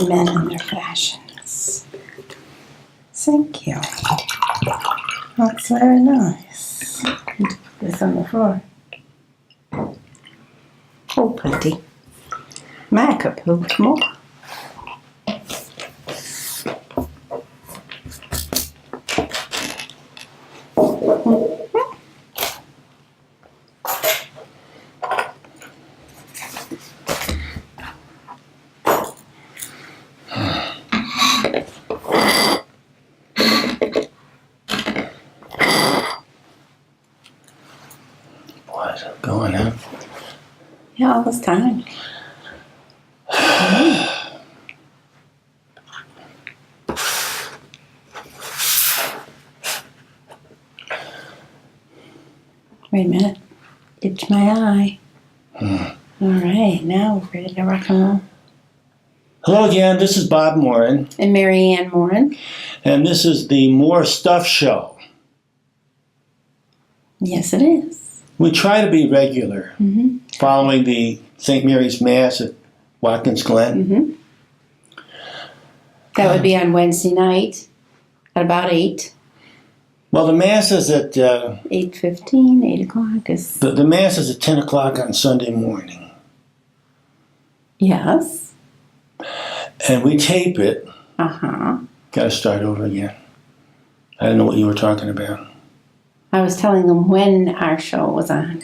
men and their fashions. Thank you. That's very nice. Put this on the floor. Oh, pretty. I could put more. What's going on? Yeah, all this time. Wait a minute. Itch my eye. All right, now we're ready to rock and roll. Hello again, this is Bob Morin. And Mary Ann Morin. And this is the More Stuff Show. Yes, it is. We try to be regular, following the St. Mary's Mass at Watkins Glen. That would be on Wednesday night at about 8. Well, the Mass is at 8:15, 8 o'clock is... the Mass is at 10 o'clock on Sunday morning. Yes. And we tape it. Uh-huh. Got to start over again. I don't know what you were talking about. I was telling them when our show was on.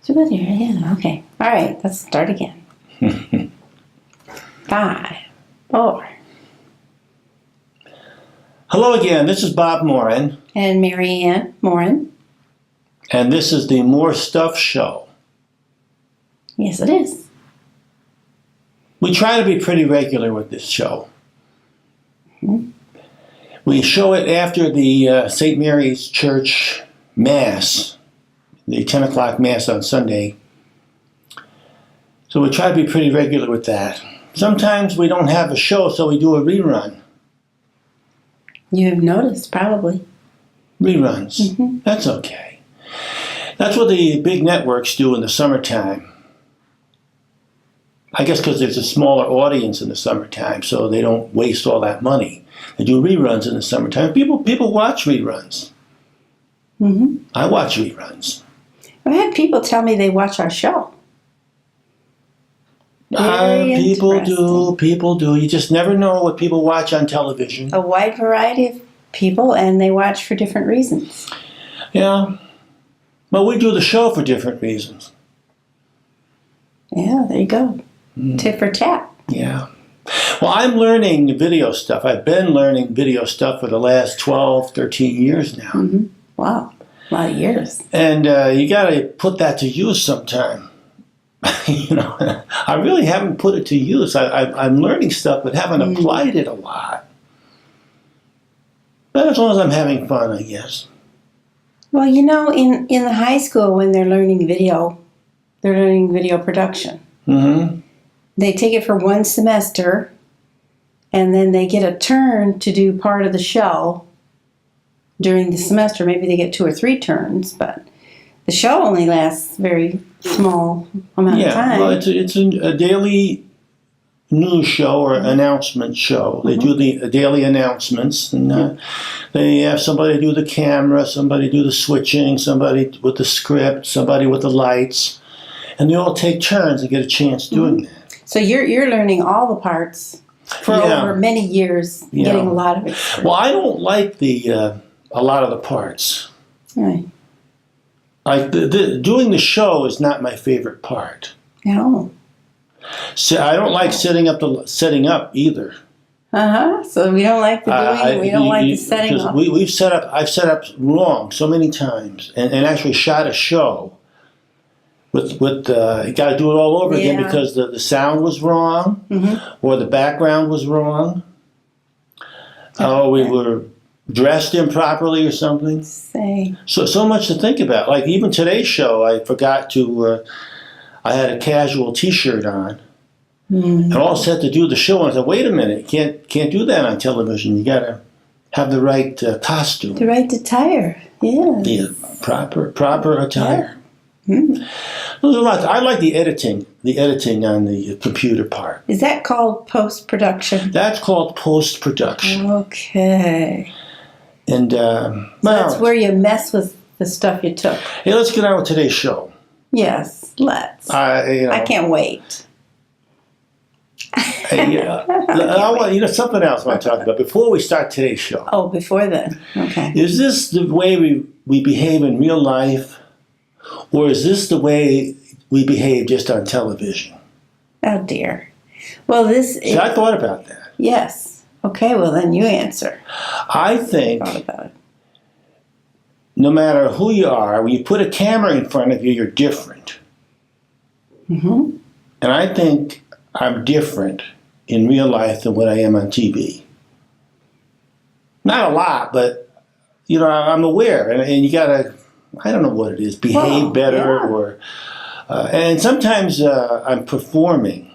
So good here, yeah, okay. All right, let's start again. 5, 4. Hello again, this is Bob Morin. And Mary Ann Morin. And this is the More Stuff Show. Yes, it is. We try to be pretty regular with this show. We show it after the St. Mary's Church Mass, the 10 o'clock Mass on Sunday. So we try to be pretty regular with that. Sometimes we don't have a show, so we do a rerun. You have noticed, probably. Reruns. That's okay. That's what the big networks do in the summertime. I guess because there's a smaller audience in the summertime, so they don't waste all that money. They do reruns in the summertime. People watch reruns. I watch reruns. I've had people tell me they watch our show. People do. You just never know what people watch on television. A wide variety of people, and they watch for different reasons. Yeah. Well, we do the show for different reasons. Yeah, there you go. Tit for tat. Yeah. Well, I'm learning video stuff. I've been learning video stuff for the last 12, 13 years now. Wow, a lot of years. And you got to put that to use sometime. You know, I really haven't put it to use. I'm learning stuff, but haven't applied it a lot. But as long as I'm having fun, I guess. Well, you know, in the high school, when they're learning video production. They take it for one semester, and then they get a turn to do part of the show during the semester. Maybe they get 2 or 3 turns, but the show only lasts a very small amount of time. Yeah, well, it's a daily news show or announcement show. They do the daily announcements, and they have somebody do the camera, somebody do the switching, somebody with the script, somebody with the lights, and they all take turns and get a chance doing that. So you're learning all the parts for over many years, getting a lot of experience. Well, I don't like a lot of the parts. Right. Like doing the show is not my favorite part. No. So I don't like setting up either. So we don't like the doing. We don't like the setting up. I've set up wrong so many times, and actually shot a show. You got to do it all over again because the sound was wrong, or the background was wrong. We were dressed improperly or something. So much to think about. Like even today's show, I forgot to. I had a casual T-shirt on, and all set to do the show. And I said, "Wait a minute, you can't do that on television. You got to have the right costume, the right attire. Yeah, the proper attire." There's a lot. I like the editing the editing on the computer part. Is that called post-production? That's called post-production. Okay. And That's where you mess with the stuff you took. hey, let's get on with today's show. Yes, let's. I can't wait. Something else I want to talk about before we start today's show. Oh, before then. Okay. Is this the way we behave in real life, or is this the way we behave just on television? Oh, dear. Well, this is... See, I thought about that. Yes. Okay, well, then you answer. I think Thought about it. no matter who you are, when you put a camera in front of you, you're different. Mm-hmm. And I think I'm different in real life than what I am on TV. Not a lot, but, I'm aware. And you got to, I don't know what it is, behave better. Yeah. Or and sometimes I'm performing,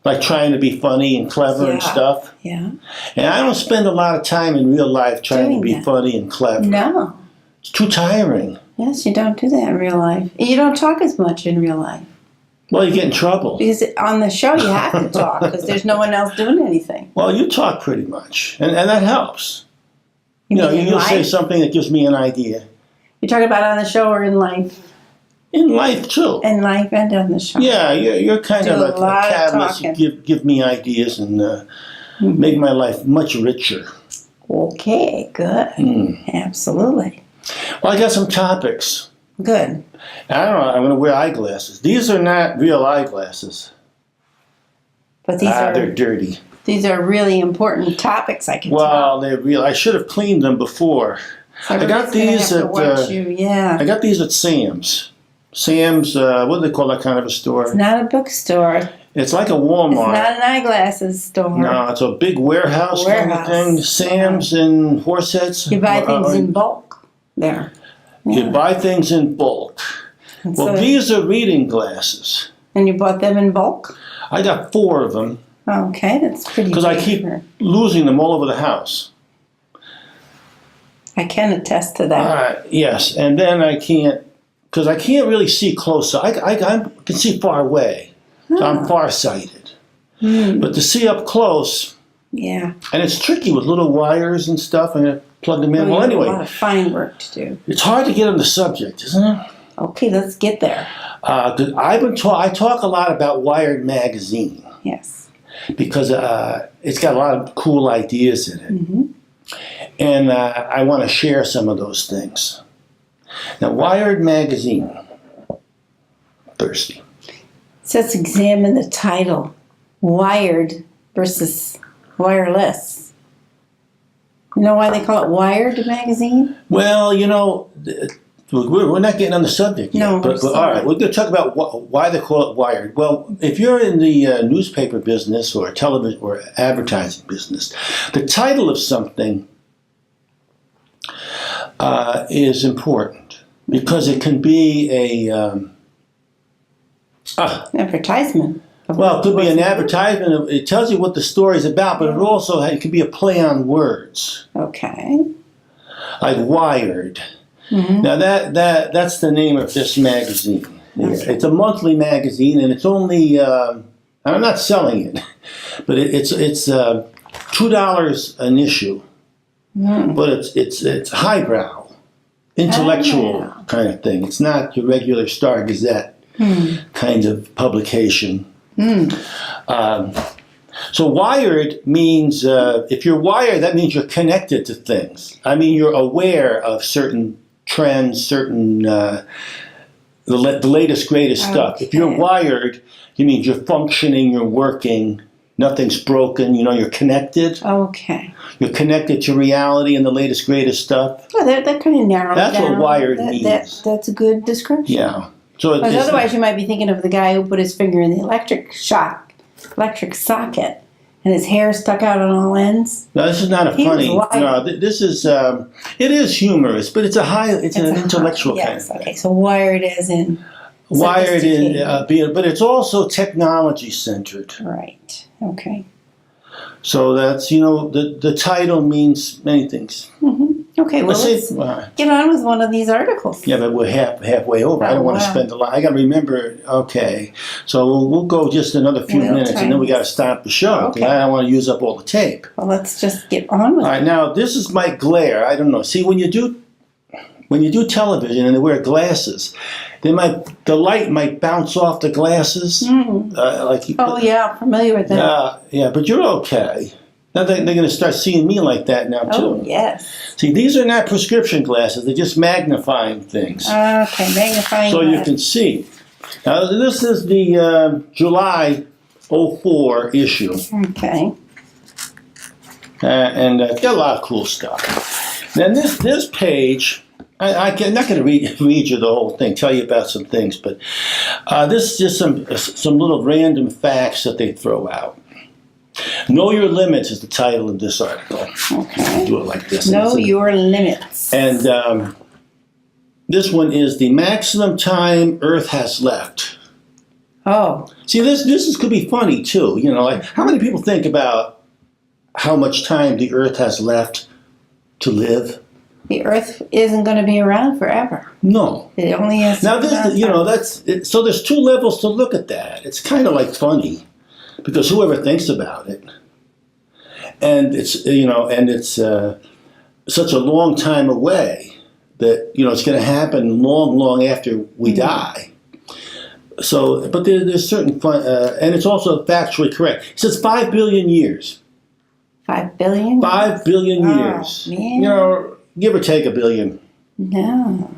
like trying to be funny and clever and stuff. Yeah. And I don't spend a lot of time in real life trying Doing to be that. funny and clever. No. It's too tiring. Yes, you don't do that in real life. You don't talk as much in real life. Well, you get in trouble. Because on the show you have to talk because there's no one else doing anything. Well, you talk pretty much, and that helps. mean in You'll say life? something that gives me an idea. You're talking about on the show or in life? In life, too. In life and on the show. Yeah, you're kind Do of a a lot of catalyst. talking. Give me ideas and make my life much richer. Okay, good. Absolutely. Well, I got some topics. Good. I don't know. I'm going to wear eyeglasses. These are not real eyeglasses. But They're dirty. these are really important topics, I can Well, they're real. I should have cleaned them before. tell. I got these at. I got these at Sam's. Sam's. What do they call that kind of a store? It's not a bookstore. It's like a It's Walmart. not an eyeglasses store. No, it's a big warehouse kind of thing. Sam's and Horseheads. You buy things in bulk there. You buy things in bulk. And Well, so- these are reading glasses. And you bought them in bulk? I got 4 of them Okay, that's pretty because I cheap keep for- losing them all over the house. I can attest to that. Yes, and then I can't, because I can't really see close. I can see far away, so I'm farsighted. But to see up close, Yeah. and it's tricky with little wires and stuff, and I plug them in. Well, you have a anyway, lot of fine work to do. it's hard to get on the subject, isn't it? Okay, let's get there. 'Cause I talk a lot about Wired magazine Yes. because it's got a lot of cool ideas in it, and I want to share some of those things. Now, Wired magazine, thirsty. So let's examine the title. Wired versus wireless. You know why they call it Wired magazine? Well, we're not getting on the subject yet. No, but we're all right, we're going to talk about why they call it Wired. Well, if you're in the newspaper business or television or advertising business, the title of something is important because it can be Advertisement. well, it could be an advertisement. It tells you what the story is about, but it can be a play on words, Okay. like Wired. Now that's the name of this magazine. Okay. It's a monthly magazine, and it's only I'm not selling it, but it's $2 an issue. But it's highbrow, intellectual kind of thing. It's not your regular Star Gazette kind of publication. So wired means if you're wired, that means you're connected to things. I mean, you're aware of certain trends, certain the latest, greatest stuff. If you're Okay. wired, you mean you're functioning, you're working, nothing's broken. You're connected. Okay. You're connected to reality and the latest, greatest stuff. Well, that kind of narrows That's down. what wired means. That's a good description. Yeah. So Because otherwise you might be thinking of the guy who put his finger in the electric socket, and his hair stuck out on all ends. no, this is not a He was funny. wired. No, this is. It is humorous, but it's an intellectual kind of Yes. thing. Okay. So wired as in Wired in sophisticated. but it's also technology centered. Right. Okay. So that's the title means many things. Okay, well, See, let's get on with one of these articles. yeah, but we're halfway over. I don't want to wow. spend a lot. I got to remember. Okay, so we'll go just another few Well, minutes, and then we got to stop the show. Okay. I don't want to use up all the tape. Well, let's just get on with All it. right, now this is my glare. I don't know. See, when you do television and they wear glasses, the light might bounce off the glasses. Oh, yeah, I'm familiar with that. Yeah, but you're okay. Now they're going to start seeing me like that now too. Oh, yes. See, these are not prescription glasses; they're just magnifying things, Okay, magnifying so you glass. can see. Now this is the July '04 issue, Okay. and it's got a lot of cool stuff. Then this page. I'm not going to read you the whole thing, tell you about some things, but this is just some little random facts that they throw out. Know Your Limits is the title of this article. Okay. Do it like this. Know your limits. And this one is the maximum time Earth has left. Oh, See, this could be funny too. You know, like how many people think about how much time the Earth has left to live? the Earth isn't going to be around forever. No. It only has. Now this, so there's two levels to look at that. It's kind of like funny, because whoever thinks about it, and it's such a long time away that it's going to happen long after we die. So, but there's certain fun, and it's also factually correct. It says 5 billion years. 5 billion. 5 billion Oh, years. man. Give or take a billion. No,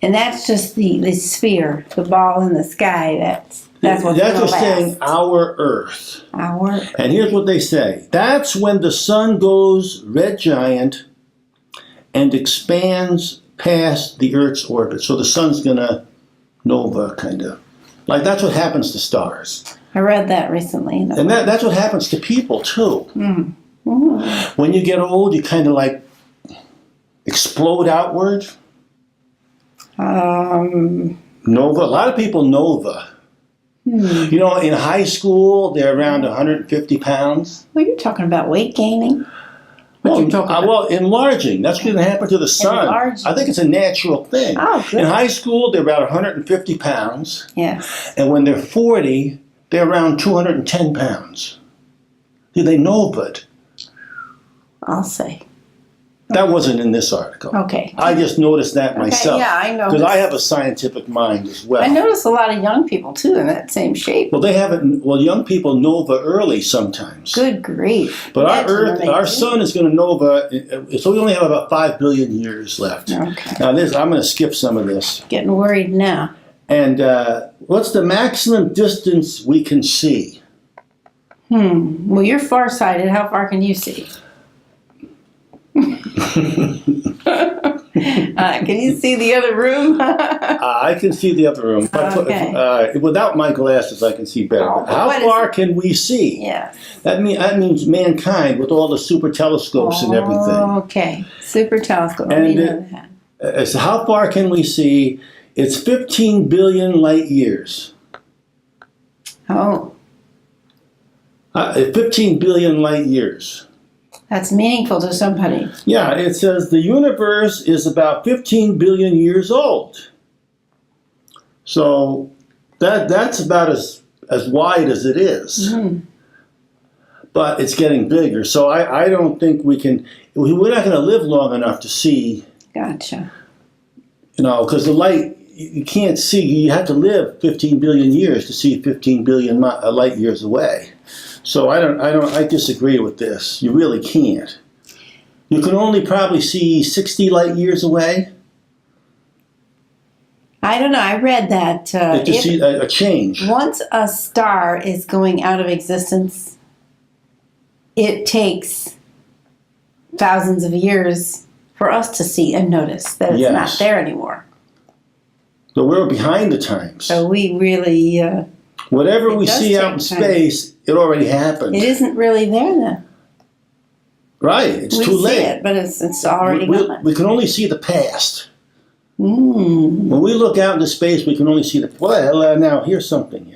and that's just the sphere, the ball in the sky. That's what's That's going to just last. saying our Earth. Our And here's what they say. That's when the sun goes red giant and expands past the Earth's orbit. So the sun's going to nova, kind of. Like, that's what happens to stars. I read that recently. And that's what happens to people, too. When you get old, you kind of like explode outward. Nova. A lot of people nova. In high school, they're around 150 pounds. Well, you're talking about weight gaining. What you're talking about? Well, enlarging. That's going to happen to the sun. Enlarging. I think it's a natural thing. Oh, good. In high school, they're about 150 pounds. Yes. And when they're 40, they're around 210 pounds. They novaed. I'll say. That wasn't in this article. Okay. I just noticed that myself. yeah, I know. Because I have a scientific mind as well. I notice a lot of young people too in that same shape. Well, they haven't. Well, young people nova early sometimes. Good grief. But our Imagine Earth, when they our do. sun is going to nova. So we only have about 5 billion years left. Okay. Now, I'm going to skip some of this. Getting worried now. And what's the maximum distance we can see? Well, you're farsighted. How far can you see? Can you see the other room? I can see the other room. But Okay. without my glasses, I can see better. Oh, How what is far it? can we see? Yes. That means mankind with all the super telescopes and everything. Okay. Super telescope. And We know that. So how far can we see? It's 15 billion light years. Oh, 15 billion light years. that's meaningful to somebody. Yeah, it says the universe is about 15 billion years old. So that's about as wide as it is. But it's getting bigger. So I don't think we're not going to live long enough to see, Gotcha. because the light, you can't see. You have to live 15 billion years to see 15 billion light years away. So I disagree with this. You really can't. You can only probably see 60 light years away I don't know. I read that to see a change. once a star is going out of existence, it takes thousands of years for us to see and notice that it's Yes. not there anymore. So we're behind the times. So we really, Whatever it we does see out take in time. space, it already happened. it isn't really there then. Right, it's We too see late. it, but it's already we gone. can only see the past. Mm. When we look out into space, we can only see the. Well, now here's something.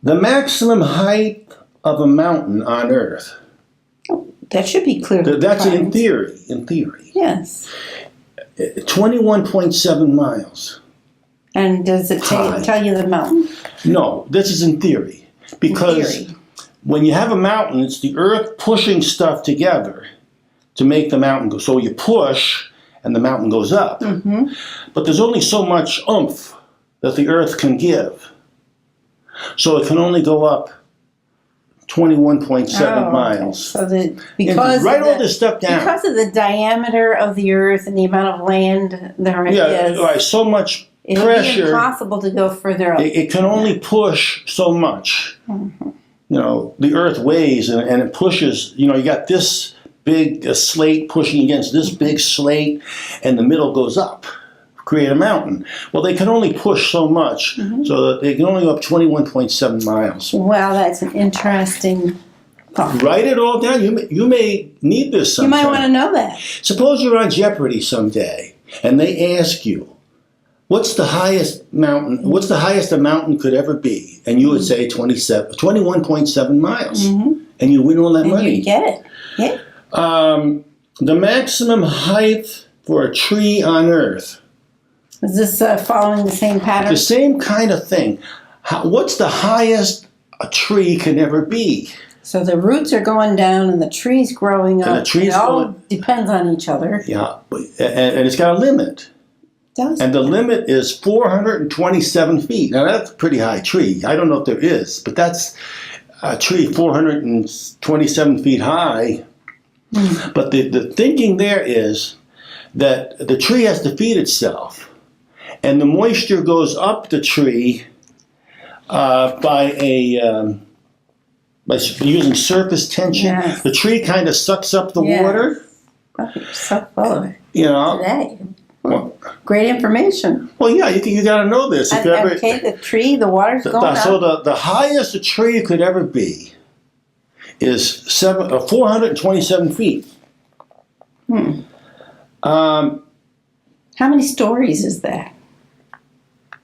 The maximum height of a mountain on Earth. that should be clearly That's in defined. theory. In theory. Yes. 21.7 miles. And does it High. tell you the mountain? No, this is in theory. Because In theory. when you have a mountain, it's the earth pushing stuff together to make the mountain go. So you push, and the mountain goes up. Mm-hmm. But there's only so much oomph that the earth can give. So it can only go up 21.7 miles. So that And because write of all the, this stuff down. because of the diameter of the earth and the amount of land there is, right. So much it'll be pressure. impossible to go further up. It can only push so much. Mm-hmm. You know, the earth weighs and it pushes. You know, you got this big slate pushing against this big slate, and the middle goes up, create a mountain. Well, they can only push so much, so that they can only go up 21.7 miles. Wow, that's an interesting thought. Write it all down. You may need this You sometime. might want to know that. Suppose you're on Jeopardy someday, and they ask you, what's the highest mountain? What's the highest a mountain could ever be? And you would say 21.7 miles, and you win all that And money. you get it. Yeah. The maximum height for a tree on Earth. Is this following the same pattern? The same kind of thing. What's the highest a tree can ever be? So the roots are going down and the tree's growing up. And the tree's it all going- depends on each other. Yeah, and it's got a limit. Does And the limit is 427 feet. Now that's a pretty high tree. I don't know if there is, but that's a tree 427 feet high. But the thinking there is that the tree has to feed itself. And the moisture goes up the tree by using surface tension. Yes. The tree kind of sucks up the Yes. water. Oh, you're so full of it You know. today. Well, Great information. yeah, you got to know this. If you ever, Okay, the tree, the water's going up. so the highest a tree could ever be is 427 feet. How many stories is that?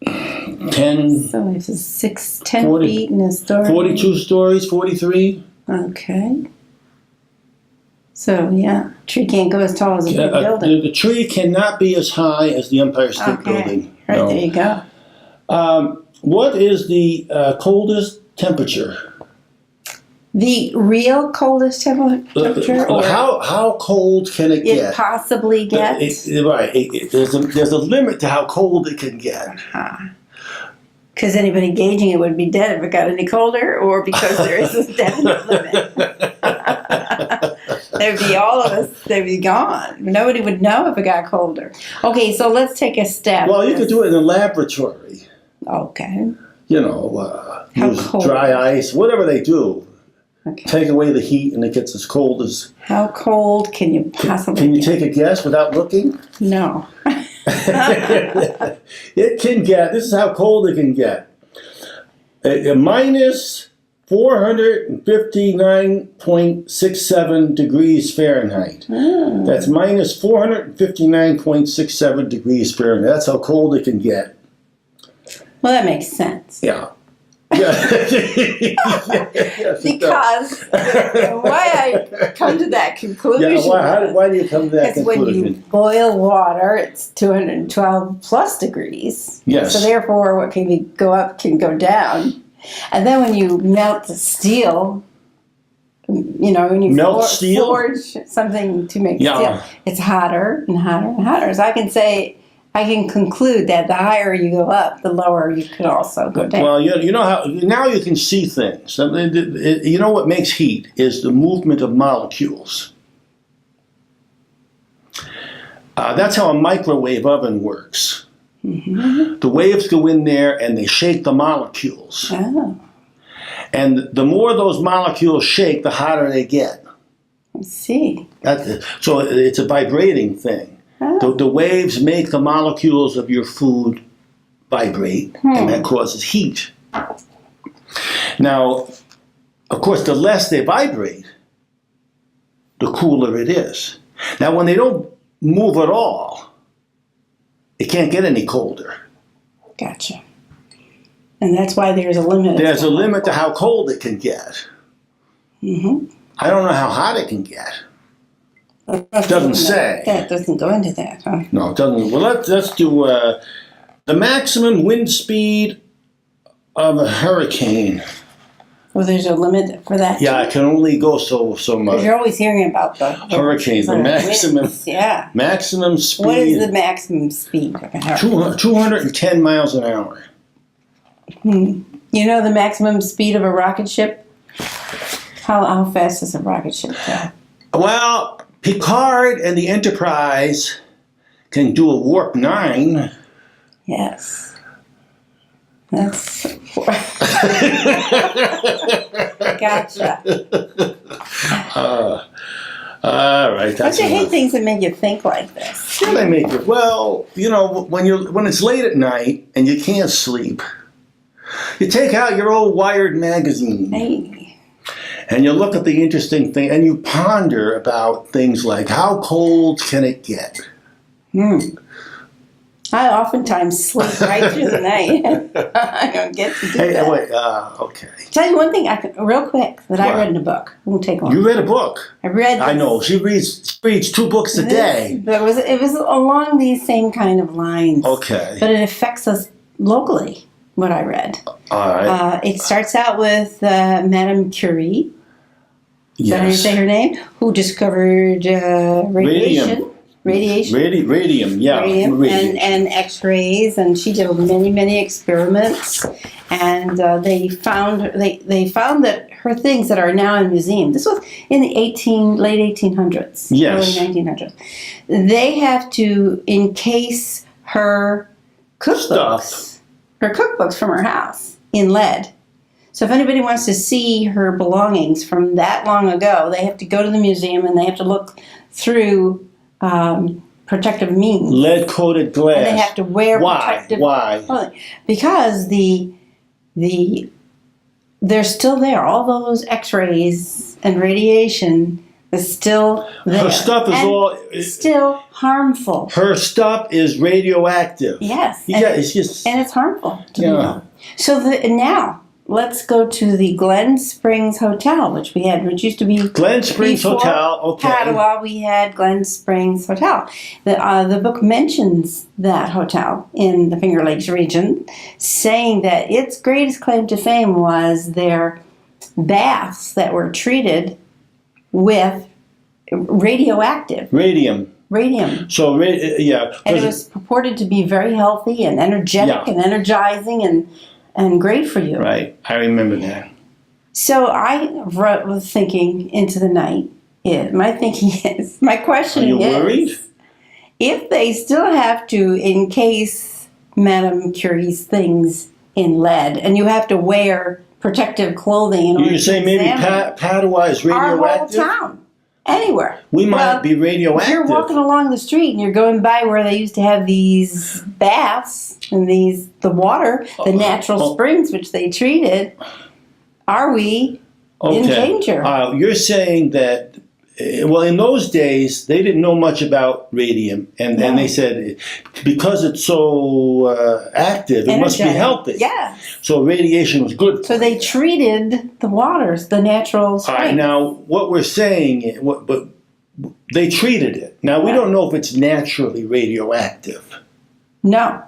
10, So if it's 10 40 feet in a story. 42 stories, 43. Okay. So yeah, tree can't go as tall as a big building. The tree cannot be as high as the Empire State Okay, Building. right No. there you go. What is the coldest temperature? The real coldest temperature, or How cold can it it get? possibly gets? There's a limit to how cold it can get. Because anybody gauging it would be dead if it got any colder, or because there is this definite limit. There'd be all of us, they'd be gone. Nobody would know if it got colder. Okay, so let's take a step. Well, you could do it in a laboratory. Okay. You know, How use cold? dry ice, whatever they do. Okay. Take away the heat and it gets as cold as... How cold can you possibly Can you get? take a guess without looking? No. It can get, this is how cold it can get. Minus 459.67 degrees Fahrenheit. That's minus 459.67 degrees Fahrenheit. That's how cold it can get. Well, that makes sense. Yeah. Yes, it does. Because why I come to that conclusion Why do you come to that is when you conclusion? boil water, it's 212 plus degrees. Yes. So therefore, what can go up can go down. And then when you melt the steel, you know, when you Melt steel? forge something to make Yeah. steel, it's hotter and hotter and hotter. So I can conclude that the higher you go up, the lower you could also go down. Well, you know how now you can see things. I mean, you know what makes heat is the movement of molecules. That's how a microwave oven works. The waves go in there and they shake the molecules. Oh, And the more those molecules shake, the hotter they get. I see. So it's a vibrating thing. Oh. The waves make the molecules of your food vibrate, and that causes heat. Now, of course, the less they vibrate, the cooler it is. Now, when they don't move at all, it can't get any colder. Gotcha. And that's why there's a limit. There's a limit to how cold it can get. I don't know how hot it can get. Doesn't say. That doesn't go into that, huh? No, it doesn't. Well, let's do the maximum wind speed of a hurricane. Well, there's a limit for that. Yeah, it can only go so much. Because you're always hearing about the Hurricanes, the maximum. winds. Yeah. Maximum speed. What is the maximum speed of a hurricane? 210 miles an hour. You know the maximum speed of a rocket ship? How fast does a rocket ship go? Well, Picard and the Enterprise can do a warp 9. Yes. That's... Gotcha. All right. Don't you hate things that make you think like this? Sure, they make it. Well, you know, when it's late at night and you can't sleep, you take out your old Wired magazine. Hey. And you look at the interesting thing, and you ponder about things like, how cold can it get? I oftentimes sleep right through the night. I don't get to do that. Hey, wait, okay. Tell you one thing, real quick, that I What? read in a book. It won't take long. You read a book. I read. I know. She reads 2 books a day. It was along these same kind of lines. Okay. But it affects us locally. What I read. All right. It starts out with Madame Curie. Is that how you Yes. say her name? Who discovered radiation. Radium, yeah. Radium Radiation. and X-rays, and she did many experiments, and they found that her things that are now in museum. This was in the late 1800s, Yes. early 1900s. They have to encase her cookbooks, from her house in lead. So if anybody wants to see her belongings from that long ago, they have to go to the museum and they have to look through protective means. Lead-coated glass. And they have to wear Why? protective Why? clothing. Because they're still there. All those X-rays and radiation is still there. Her stuff is and still harmful. Her stuff is radioactive. Yes. Yeah, it's just. And it's harmful to Yeah. people. So now let's go to the Glen Springs Hotel, which used to be Glen Springs before Hotel. Okay. Padua. We had Glen Springs Hotel. The book mentions that hotel in the Finger Lakes region, saying that its greatest claim to fame was their baths that were treated with radioactive Radium. radium. So, yeah. And it was purported to be very healthy and energetic and energizing and great for you. Right. I remember that. So I was thinking into the night. My question Are you is, worried? if they still have to encase Madame Curie's things in lead, and you have to wear protective clothing in order You say to maybe examine Padua is our whole radioactive? town, anywhere. We might Well, be radioactive. You're walking along the street and you're going by where they used to have these baths and the water, the natural springs which they treated. Are we in danger? You're saying that, well, in those days, they didn't know much about radium. And then they said, because it's so active, it must be Energetic. healthy. Yeah. So radiation was good. So they treated the waters, the natural springs. All right, now, what we're saying, but they treated it. Now, we don't know if it's naturally radioactive. No,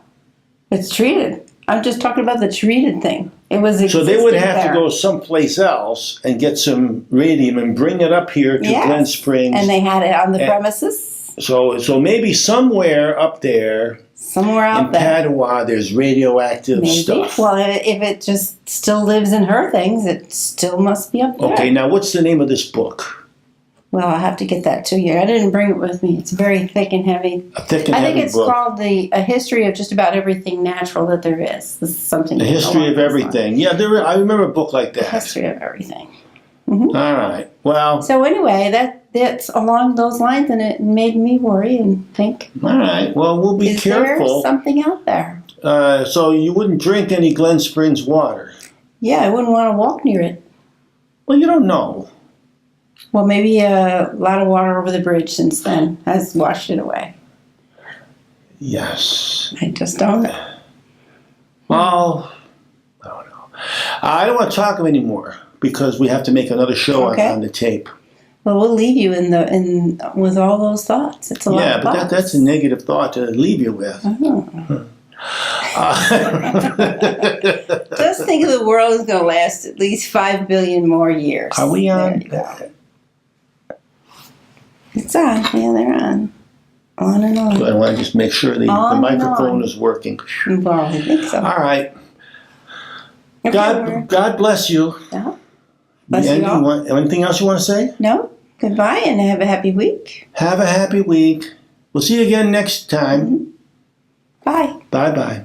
it's treated. I'm just talking about the treated thing. It was So they would have there. to go someplace else and get some radium and bring it up here to Glen Springs. And they had it on the premises. So maybe somewhere up there Somewhere out in there. Padua, there's radioactive Maybe. stuff. Well, if it just still lives in her things, it still must be up there. Okay, now what's the name of this book? Well, I'll have to get that to you. I didn't bring it with me. It's very thick and heavy. A thick and I heavy think it's book. called A History of Just About Everything Natural That There Is. This is something. The History along of those Everything. Yeah, I remember a book like lines. that. History of Everything. All right. Well, So anyway, that's along those lines, and it made me worry and think, all right. Well, we'll be is careful. there something out there? So you wouldn't drink any Glen Springs water. Yeah, I wouldn't want to walk near it. Well, you don't know. Well, maybe a lot of water over the bridge since then has washed it away. Yes. I just don't know. Well, I don't know. I don't want to talk anymore because we have to make another show Okay. on the tape. Well, we'll leave you with all those thoughts. It's a lot Yeah, of but thoughts. that's a negative thought to leave you with. Just think of the world is going to last at least 5 billion more years. Are we There on? you go. It's on. Yeah, they're on. On and on. I want to just make sure the On and microphone on. is working. Well, I think so. All right. Okay, God bless you. yeah. Bless you all. Anything else you want to say? No? Goodbye and have a happy week. Have a happy week. We'll see you again next time. Bye. Bye-bye.